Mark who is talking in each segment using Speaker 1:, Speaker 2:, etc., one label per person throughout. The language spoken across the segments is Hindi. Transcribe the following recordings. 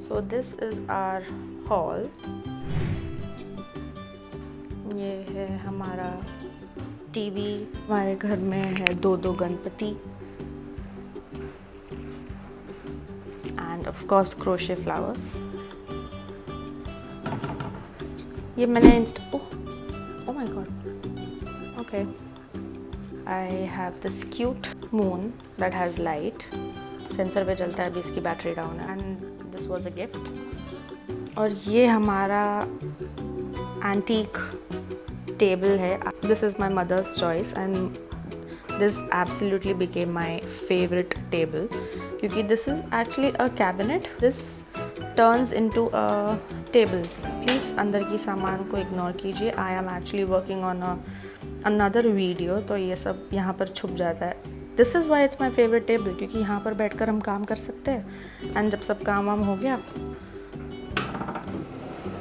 Speaker 1: So this is our hall. ये है हमारा टीवी। हमारे घर में है दो Ganpati and of course crochet flowers. ये मैंने oh my god, okay. I have this cute moon that has light, sensor पे चलता है, अभी इसकी बैटरी डाउन है, and this was a gift. और ये हमारा एंटीक टेबल है। This is my mother's choice and this absolutely became my favourite table, क्योंकि this is actually a cabinet, this turns into a table. Please अंदर की सामान को इग्नोर कीजिए, I am actually working on another video, तो ये सब यहाँ पर छुप जाता है। This is why it's my favourite table, क्योंकि यहाँ पर बैठकर हम काम कर सकते हैं। एंड जब सब काम वाम हो गया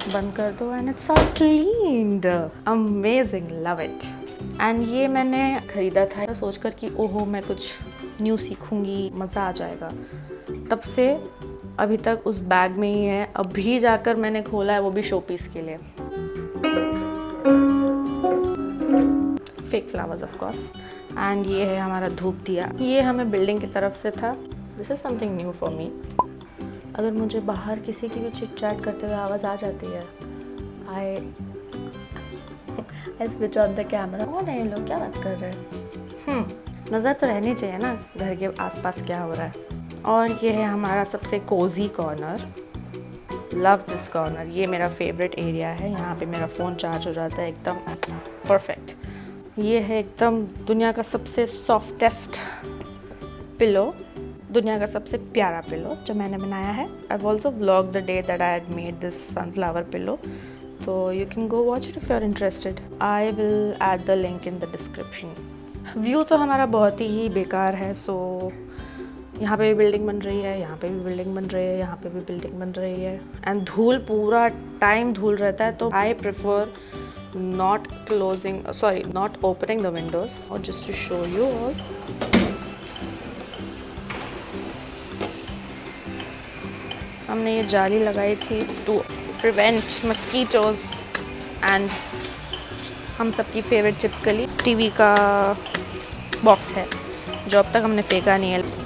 Speaker 1: बंद कर दो and it's all cleaned, amazing, love it. And ये मैंने ख़रीदा था सोचकर कि ओहो मैं कुछ न्यू सीखूंगी, मज़ा आ जाएगा। तब से अभी तक उस बैग में ही है। अभी जाकर मैंने खोला है, वो भी शो पीस के लिए। Fake flowers of course. And ये है हमारा धूप दिया, ये हमें बिल्डिंग की तरफ से था। This is something new for me. अगर मुझे बाहर किसी की भी चिट चैट करते हुए आवाज़ आ जाती है, आई स्विच ऑन द कैमरा। कौन है ये लोग, क्या बात कर रहे हैं? नज़र तो रहनी चाहिए ना घर के आसपास क्या हो रहा है। और ये है हमारा सबसे cozy corner. Love this corner, ये मेरा फेवरेट एरिया है। यहाँ पे मेरा फ़ोन चार्ज हो जाता है, एकदम परफेक्ट। ये है एकदम दुनिया का सबसे सॉफ्टेस्ट पिलो, दुनिया का सबसे प्यारा पिलो जो मैंने बनाया है। I also vlog the day that I had made this sunflower pillow, तो you can go watch it if you are interested. I will add the link in the description. View तो हमारा बहुत ही बेकार है। सो यहाँ पे भी बिल्डिंग बन रही है, यहाँ पे भी बिल्डिंग बन रही है, यहाँ पे भी बिल्डिंग बन रही है, एंड धूल पूरा टाइम धूल रहता है। तो I prefer not opening the windows, or just to show you all. हमने ये जाली लगाई थी to prevent mosquitoes and हम सबकी फेवरेट चिपकली टीवी का बॉक्स है जो अब तक हमने फेंका नहीं है।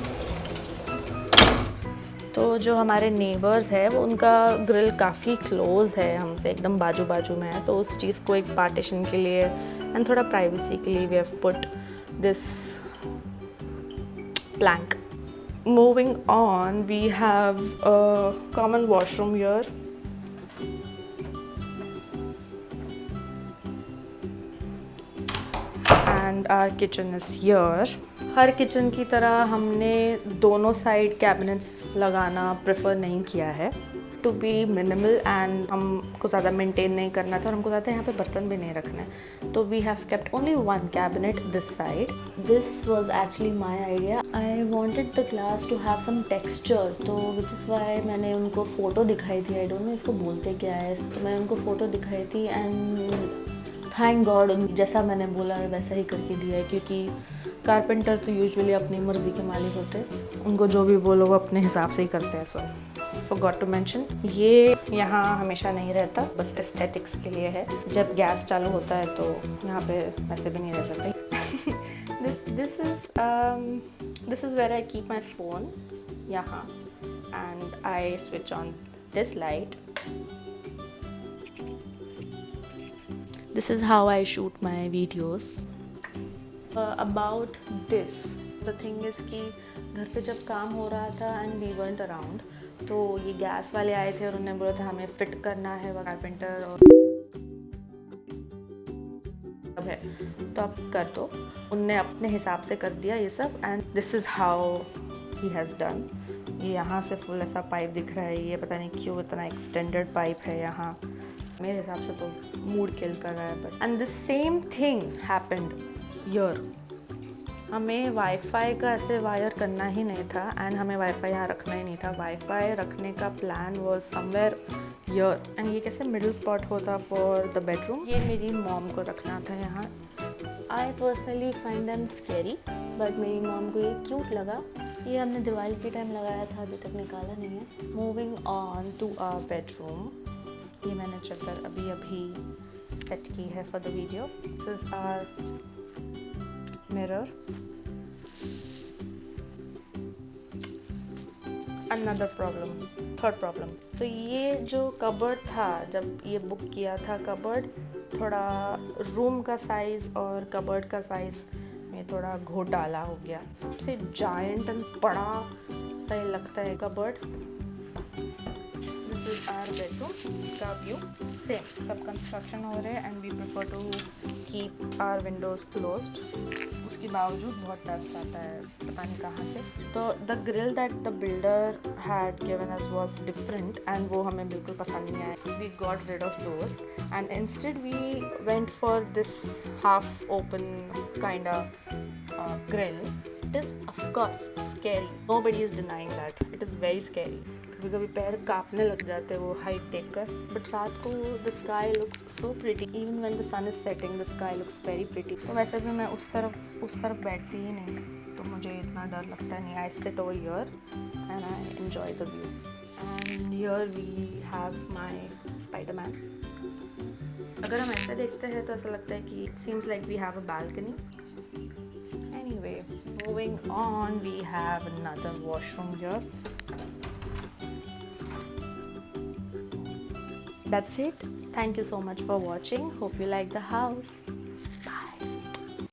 Speaker 1: तो जो हमारे नेबर्स है वो उनका ग्रिल काफ़ी क्लोज़ है हमसे, एकदम बाजू बाजू में है। तो उस चीज़ को एक पार्टीशन के लिए एंड थोड़ा प्राइवेसी के लिए we have put this plank. Moving on, we have a common washroom here. And our kitchen is here. हर किचन की तरह हमने दोनों साइड कैबिनेट्स लगाना प्रेफर नहीं किया है, टू बी मिनिमल, एंड हमको ज़्यादा मेंटेन नहीं करना था और हमको ज़्यादा यहाँ पे बर्तन भी नहीं रखना है। तो we have kept only one cabinet this side. This was actually my idea. I wanted the glass to have some texture, तो विच इज़ वाई मैंने उनको फ़ोटो दिखाई थी। आई डोंट नो इसको बोलते क्या है, तो मैंने उनको फ़ोटो दिखाई थी एंड थैंक गॉड जैसा मैंने बोला वैसा ही करके दिया है, क्योंकि कारपेंटर तो यूजुअली अपनी मर्ज़ी के मालिक होते हैं, उनको जो भी बोलो वो अपने हिसाब से ही करते हैं। सो फॉरगॉट टू मेंशन, ये यहाँ हमेशा नहीं रहता, बस एस्थेटिक्स के लिए है। जब गैस चालू होता है तो यहाँ पे वैसे भी नहीं रह सकते। This is where I keep my phone यहाँ, and I switch on this light. This is how I shoot my videos. About this, the thing is कि घर पे जब काम हो रहा था and we weren't around, तो ये गैस वाले आए थे और उन्होंने बोला था हमें फिट करना है, वो कारपेंटर और सब है तो आप कर दो। उनने अपने हिसाब से कर दिया ये सब, and this is how he has done. ये यहाँ से फुल ऐसा पाइप दिख रहा है, ये पता नहीं क्यों इतना एक्सटेंडेड पाइप है यहाँ, मेरे हिसाब से तो मूड किल कर रहा है। But and the same thing happened here. हमें वाईफाई का ऐसे वायर करना ही नहीं था एंड हमें वाईफाई यहाँ रखना ही नहीं था। वाईफाई रखने का plan was somewhere here, and ये कैसे मिडिल स्पॉट होता फॉर द बेडरूम। ये मेरी मॉम को रखना था यहाँ। I personally find them scary, but मेरी मॉम को ये क्यूट लगा ये हमने दिवाली के टाइम लगाया था, अभी तक निकाला नहीं है। Moving on to our bedroom. ये मैंने चद्दर अभी अभी सेट की है for the video. This is our mirror. Another problem, third problem, तो ये जो कबर्ड था, जब ये बुक किया था कबर्ड, थोड़ा रूम का साइज़ और कबर्ड का साइज़ में थोड़ा घोटाला हो गया। सबसे जायंट एंड बड़ा सा ये लगता है cupboard. This is our bedroom का व्यू। सेम सब कंस्ट्रक्शन हो रहे हैं and we prefer to keep our windows closed. उसके बावजूद बहुत डस्ट आता है, पता नहीं कहाँ से। तो the grill that the builder had given us was different and वो हमें बिल्कुल पसंद नहीं आया। We got rid of those and instead we went for this half open kind of grill. It is of course scary. Nobody is denying that. It is very scary. कभी कभी पैर कांपने लग जाते हैं वो हाइट देखकर, बट रात को the sky looks so pretty. Even when the sun is setting the sky looks very pretty. तो वैसे भी मैं उस तरफ बैठती ही नहीं, तो मुझे इतना डर लगता नहीं। I sit over here and I enjoy the view. And here we have my Spiderman. अगर हम ऐसे देखते हैं तो ऐसा लगता है कि it seems like we have a balcony. Anyway, moving on, we have another washroom here. That's it. Thank you so much for watching. Hope you like the house.